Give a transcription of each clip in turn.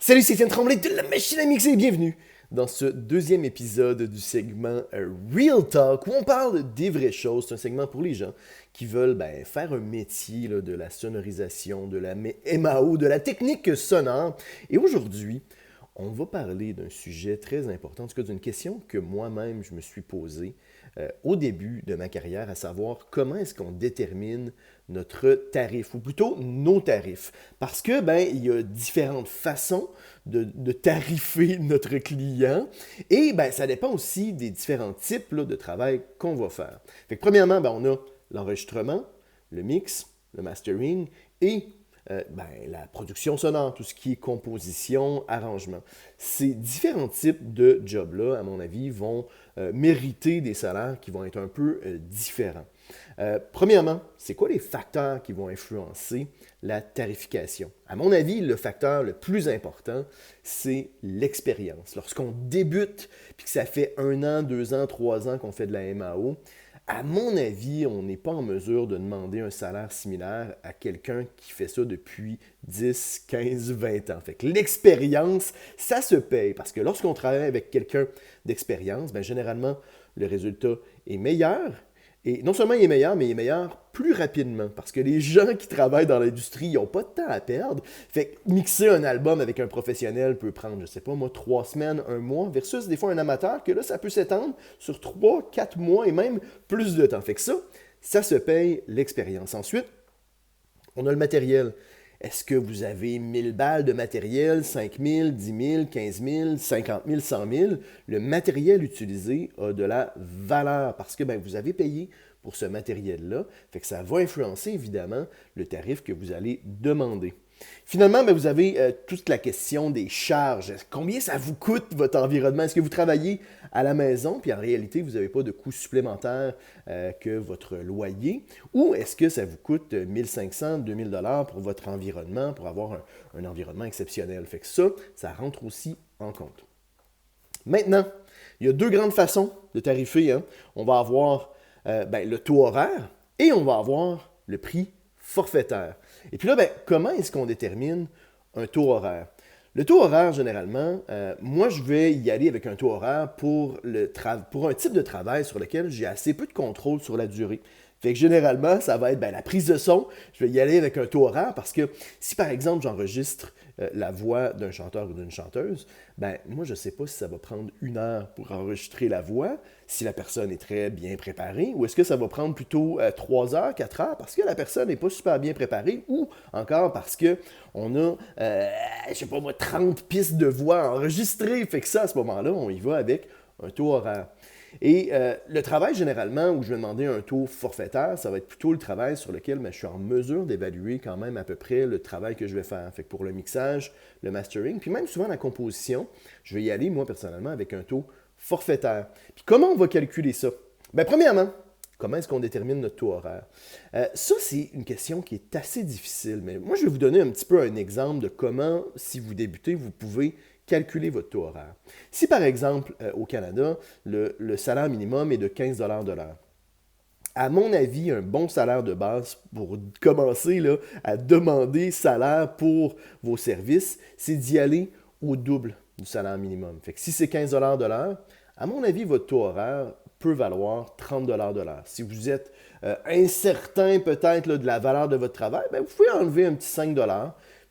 Salut, c'est Étienne Tremblay de la machine à mixer et bienvenue dans ce deuxième épisode du segment Real Talk où on parle des vraies choses. C'est un segment pour les gens qui veulent faire un métier là, de la sonorisation, de la MAO, de la technique sonore. Et aujourd'hui, on va parler d'un sujet très important, en tout cas d'une question que moi-même je me suis posée au début de ma carrière, à savoir comment est-ce qu'on détermine notre tarif, ou plutôt nos tarifs. Parce que il y a différentes façons de tarifer notre client et ça dépend aussi des différents types là, de travail qu'on va faire. Fait que, premièrement, on a l'enregistrement, le mix, le mastering et la production sonore, tout ce qui est composition, arrangement. Ces différents types de jobs-là, à mon avis, vont mériter des salaires qui vont être un peu différents. Premièrement, c'est quoi les facteurs qui vont influencer la tarification? À mon avis, le facteur le plus important, c'est l'expérience. Lorsqu'on débute, puis que ça fait 1 an, 2 ans, 3 ans qu'on fait de la MAO, à mon avis, on n'est pas en mesure de demander un salaire similaire à quelqu'un qui fait ça depuis 10, 15, 20 ans. Fait que l'expérience, ça se paye parce que lorsqu'on travaille avec quelqu'un d'expérience, généralement, le résultat est meilleur. Et non seulement il est meilleur, mais il est meilleur plus rapidement. Parce que les gens qui travaillent dans l'industrie, ils n'ont pas de temps à perdre. Fait que mixer un album avec un professionnel peut prendre, je sais pas moi, 3 semaines, 1 mois, versus des fois un amateur, que là, ça peut s'étendre sur 3, 4 mois et même plus de temps. Fait que ça se paye l'expérience. Ensuite, on a le matériel. Est-ce que vous avez 1000 balles de matériel, 5000, 10 000, 15 000, 50 000, 100 000? Le matériel utilisé a de la valeur parce que vous avez payé pour ce matériel-là. Fait que ça va influencer évidemment le tarif que vous allez demander. Finalement, vous avez toute la question des charges. Combien ça vous coûte votre environnement? Est-ce que vous travaillez à la maison, puis en réalité, vous n'avez pas de coûts supplémentaires que votre loyer? Ou est-ce que ça vous coûte 1500, 2000 dollars pour votre environnement, pour avoir un environnement exceptionnel? Fait que ça rentre aussi en compte. Maintenant, il y a deux grandes façons de tarifer. Hein. On va avoir le taux horaire et on va avoir le prix forfaitaire. Et puis là, comment est-ce qu'on détermine un taux horaire? Le taux horaire, généralement, moi, je vais y aller avec un taux horaire pour un type de travail sur lequel j'ai assez peu de contrôle sur la durée. Fait que généralement, ça va être la prise de son. Je vais y aller avec un taux horaire parce que si, par exemple, j'enregistre la voix d'un chanteur ou d'une chanteuse, moi, je ne sais pas si ça va prendre 1 heure pour enregistrer la voix, si la personne est très bien préparée, ou est-ce que ça va prendre plutôt 3 heures, 4 heures, parce que la personne n'est pas super bien préparée, ou encore parce qu'on a, 30 pistes de voix enregistrées. Fait que ça, à ce moment-là, on y va avec un taux horaire. Et le travail, généralement, où je vais demander un taux forfaitaire, ça va être plutôt le travail sur lequel je suis en mesure d'évaluer quand même à peu près le travail que je vais faire. Fait que pour le mixage, le mastering, puis même souvent la composition, je vais y aller, moi, personnellement, avec un taux forfaitaire. Puis comment on va calculer ça? Premièrement, comment est-ce qu'on détermine notre taux horaire? Ça, c'est une question qui est assez difficile, mais moi, je vais vous donner un petit peu un exemple de comment, si vous débutez, vous pouvez calculer votre taux horaire. Si par exemple, au Canada, le salaire minimum est de 15 de l'heure, à mon avis, un bon salaire de base pour commencer là, à demander salaire pour vos services, c'est d'y aller au double du salaire minimum. Fait que si c'est 15 de l'heure, à mon avis, votre taux horaire peut valoir 30 de l'heure. Si vous êtes incertain peut-être là, de la valeur de votre travail, vous pouvez enlever un petit 5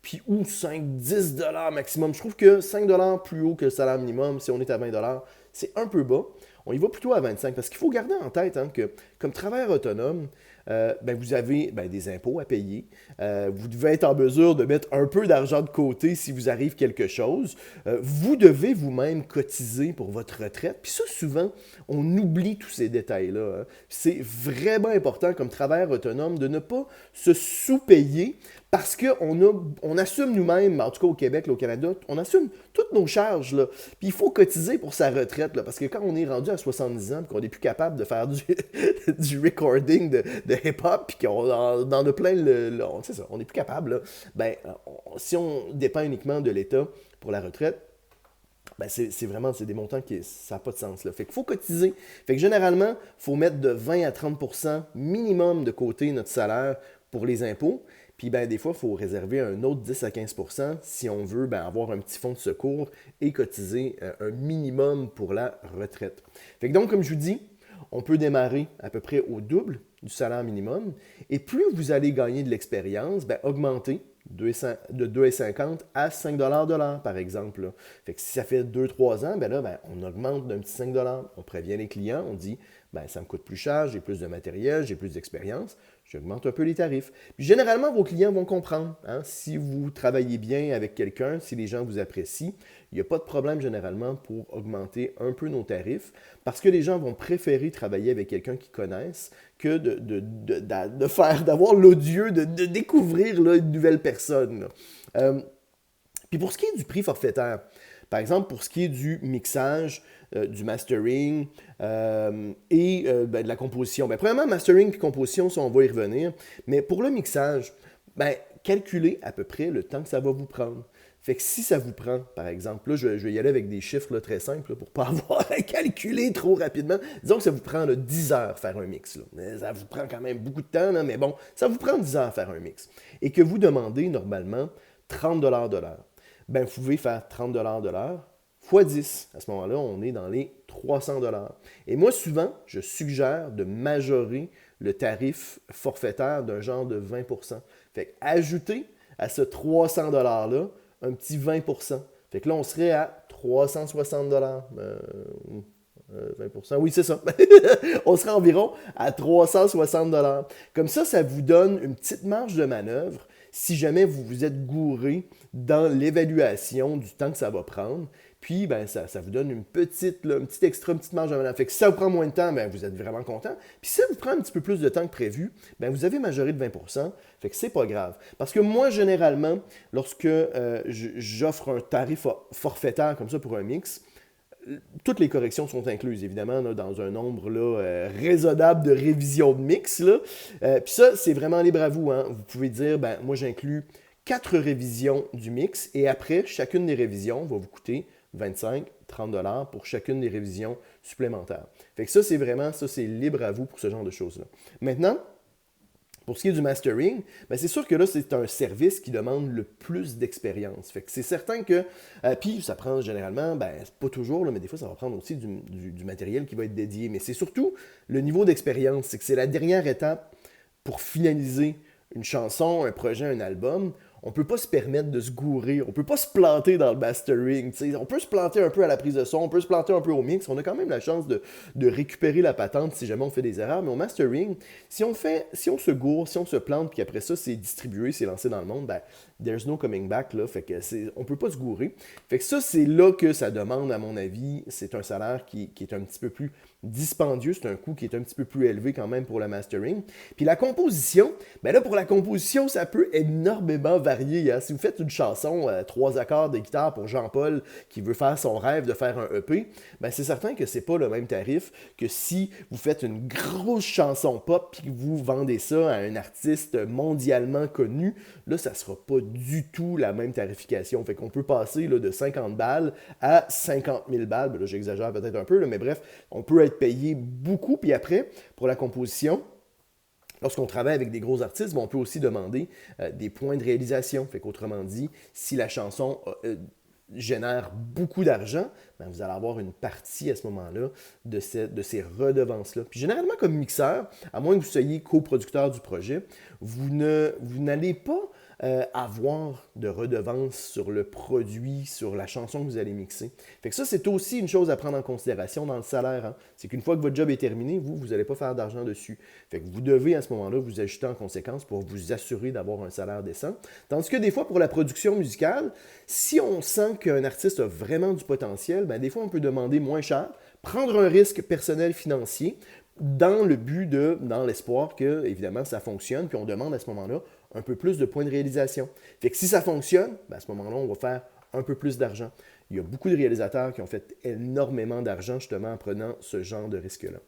puis ou 5-10 maximum. Je trouve que 5 plus haut que le salaire minimum, si on est à 20 c'est un peu bas. On y va plutôt à 25 parce qu'il faut garder en tête que comme travailleur autonome, vous avez des impôts à payer. Vous devez être en mesure de mettre un peu d'argent de côté si vous arrive quelque chose. Vous devez vous-même cotiser pour votre retraite. Puis ça, souvent, on oublie tous ces détails-là. Hein. C'est vraiment important comme travailleur autonome de ne pas se sous-payer parce qu'on assume nous-mêmes, en tout cas au Québec, là, au Canada, on assume toutes nos charges. Là. Puis il faut cotiser pour sa retraite, là, parce que quand on est rendu à 70 ans et qu'on n'est plus capable de faire du recording de hip-hop, puis qu'on en a plein, c'est ça, on n'est plus capable, là, si on dépend uniquement de l'État pour la retraite, c'est vraiment des montants qui ça n'a pas de sens. Là. Fait qu'il faut cotiser. Fait que généralement, il faut mettre de 20 à 30 minimum de côté notre salaire pour les impôts. Puis ben, des fois, il faut réserver un autre 10 à 15% si on veut ben, avoir un petit fonds de secours et cotiser un minimum pour la retraite. Fait que donc, comme je vous dis, on peut démarrer à peu près au double du salaire minimum. Et plus vous allez gagner de l'expérience, ben, augmenter de 2,50 à 5 de l'heure, par exemple. Là. Fait que si ça fait 2-3 ans, ben là, ben, on augmente d'un petit 5 on prévient les clients, on dit ben, ça me coûte plus cher, j'ai plus de matériel, j'ai plus d'expérience, j'augmente un peu les tarifs. Puis généralement, vos clients vont comprendre. Hein? Si vous travaillez bien avec quelqu'un, si les gens vous apprécient, il n'y a pas de problème généralement pour augmenter un peu nos tarifs parce que les gens vont préférer travailler avec quelqu'un qu'ils connaissent que d'avoir l'odieux de découvrir là, une nouvelle personne. Puis pour ce qui est du prix forfaitaire, par exemple, pour ce qui est du mixage, du mastering de la composition. Ben, premièrement, mastering et composition, ça, on va y revenir. Mais pour le mixage, ben, calculez à peu près le temps que ça va vous prendre. Fait que si ça vous prend, par exemple, là, je vais y aller avec des chiffres là, très simples là, pour ne pas avoir à calculer trop rapidement. Disons que ça vous prend là, 10 heures faire un mix. Là. Ça vous prend quand même beaucoup de temps, là, mais bon, ça vous prend 10 heures faire un mix. Et que vous demandez normalement 30 de l'heure. Ben, vous pouvez faire 30 de l'heure fois 10. À ce moment-là, on est dans les 300 $. Et moi, souvent, je suggère de majorer le tarif forfaitaire d'un genre de 20%. Fait que ajouter à ce 300 $-là un petit 20%. Fait que là, on serait à 360 $. 20%. Oui, c'est ça. On serait environ à 360 $. Comme ça vous donne une petite marge de manœuvre si jamais vous vous êtes gouré dans l'évaluation du temps que ça va prendre. Puis, ben, ça vous donne une petite extra, une petite marge de manœuvre. Fait que si ça vous prend moins de temps, ben, vous êtes vraiment content. Puis si ça vous prend un petit peu plus de temps que prévu, ben, vous avez majoré de 20%. Fait que c'est pas grave. Parce que moi, généralement, lorsque j'offre un tarif forfaitaire comme ça pour un mix, toutes les corrections sont incluses, évidemment, là, dans un nombre là, raisonnable de révisions de mix. Puis ça, c'est vraiment libre à vous. Hein. Vous pouvez dire, ben, moi, j'inclus 4 révisions du mix et après, chacune des révisions va vous coûter 25-30 $ pour chacune des révisions supplémentaires. Fait que ça, c'est libre à vous pour ce genre de choses-là. Maintenant, pour ce qui est du mastering, ben c'est sûr que là, c'est un service qui demande le plus d'expérience. Fait que c'est certain que, puis ça prend généralement, ben pas toujours, là, mais des fois, ça va prendre aussi du matériel qui va être dédié. Mais c'est surtout le niveau d'expérience. C'est que c'est la dernière étape pour finaliser une chanson, un projet, un album. On ne peut pas se permettre de se gourer, on ne peut pas se planter dans le mastering. T'sais. On peut se planter un peu à la prise de son, on peut se planter un peu au mix. On a quand même la chance de récupérer la patente si jamais on fait des erreurs. Mais au mastering, si on se gourre, si on se plante, puis après ça, c'est distribué, c'est lancé dans le monde, ben, there's no coming back. Là, fait que on ne peut pas se gourer. Fait que ça, c'est là que ça demande, à mon avis, c'est un salaire qui est un petit peu plus dispendieux, c'est un coût qui est un petit peu plus élevé quand même pour le mastering. Puis la composition, ben là, pour la composition, ça peut énormément varier. Hein. Si vous faites une chanson, 3 accords de guitare pour Jean-Paul qui veut faire son rêve de faire un EP, ben c'est certain que c'est pas le même tarif que si vous faites une grosse chanson pop puis que vous vendez ça à un artiste mondialement connu. Là, ça sera pas du tout la même tarification. Fait qu'on peut passer là, de 50 balles à 50 000 balles. Ben là, j'exagère peut-être un peu, là, mais bref, on peut être payé beaucoup. Puis après, pour la composition, lorsqu'on travaille avec des gros artistes, on peut aussi demander des points de réalisation. Fait qu'autrement dit, si la chanson génère beaucoup d'argent, ben vous allez avoir une partie à ce moment-là de ces redevances-là. Puis généralement, comme mixeur, à moins que vous soyez coproducteur du projet, vous n'allez pas avoir de redevances sur le produit, sur la chanson que vous allez mixer. Fait que ça, c'est aussi une chose à prendre en considération dans le salaire. Hein. C'est qu'une fois que votre job est terminé, vous n'allez pas faire d'argent dessus. Fait que vous devez à ce moment-là vous ajuster en conséquence pour vous assurer d'avoir un salaire décent. Tandis que des fois, pour la production musicale, si on sent qu'un artiste a vraiment du potentiel, ben des fois, on peut demander moins cher, prendre un risque personnel financier dans l'espoir que, évidemment, ça fonctionne, puis on demande à ce moment-là un peu plus de points de réalisation. Fait que si ça fonctionne, ben à ce moment-là, on va faire un peu plus d'argent. Il y a beaucoup de réalisateurs qui ont fait énormément d'argent justement en prenant ce genre de risque-là.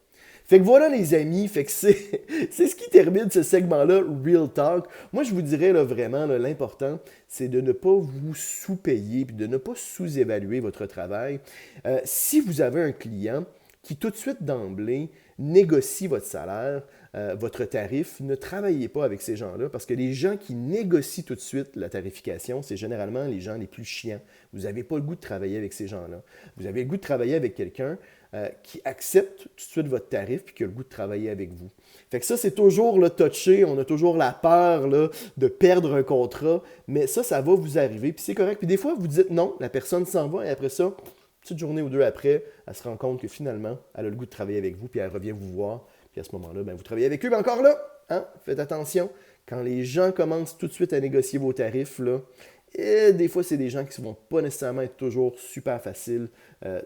Fait que voilà les amis, fait que c'est ce qui termine ce segment-là, Real Talk. Moi je vous dirais là, vraiment, là, l'important, c'est de ne pas vous sous-payer, puis de ne pas sous-évaluer votre travail. Si vous avez un client qui tout de suite d'emblée négocient votre salaire, votre tarif, ne travaillez pas avec ces gens-là parce que les gens qui négocient tout de suite la tarification, c'est généralement les gens les plus chiants. Vous n'avez pas le goût de travailler avec ces gens-là. Vous avez le goût de travailler avec quelqu'un qui accepte tout de suite votre tarif puis qui a le goût de travailler avec vous. Fait que ça, c'est toujours le touché, on a toujours la peur là, de perdre un contrat, mais ça va vous arriver, puis c'est correct. Puis des fois, vous dites non, la personne s'en va, et après ça, une petite journée ou deux après, elle se rend compte que finalement, elle a le goût de travailler avec vous, puis elle revient vous voir, puis à ce moment-là, ben, vous travaillez avec eux, mais encore là, hein, faites attention, quand les gens commencent tout de suite à négocier vos tarifs, là, et des fois, c'est des gens qui ne vont pas nécessairement être toujours super faciles. Ça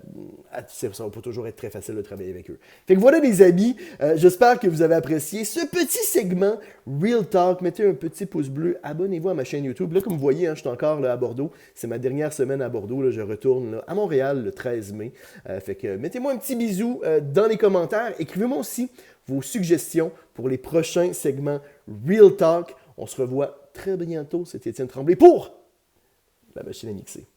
ne va pas toujours être très facile de travailler avec eux. Fait que voilà les amis, j'espère que vous avez apprécié ce petit segment Real Talk. Mettez un petit pouce bleu, abonnez-vous à ma chaîne YouTube. Là, comme vous voyez, hein, je suis encore là, à Bordeaux. C'est ma dernière semaine à Bordeaux. Là, je retourne là, à Montréal le 13 mai. Fait que mettez-moi un petit bisou dans les commentaires. Écrivez-moi aussi vos suggestions pour les prochains segments Real Talk. On se revoit très bientôt. C'était Étienne Tremblay pour la machine à mixer.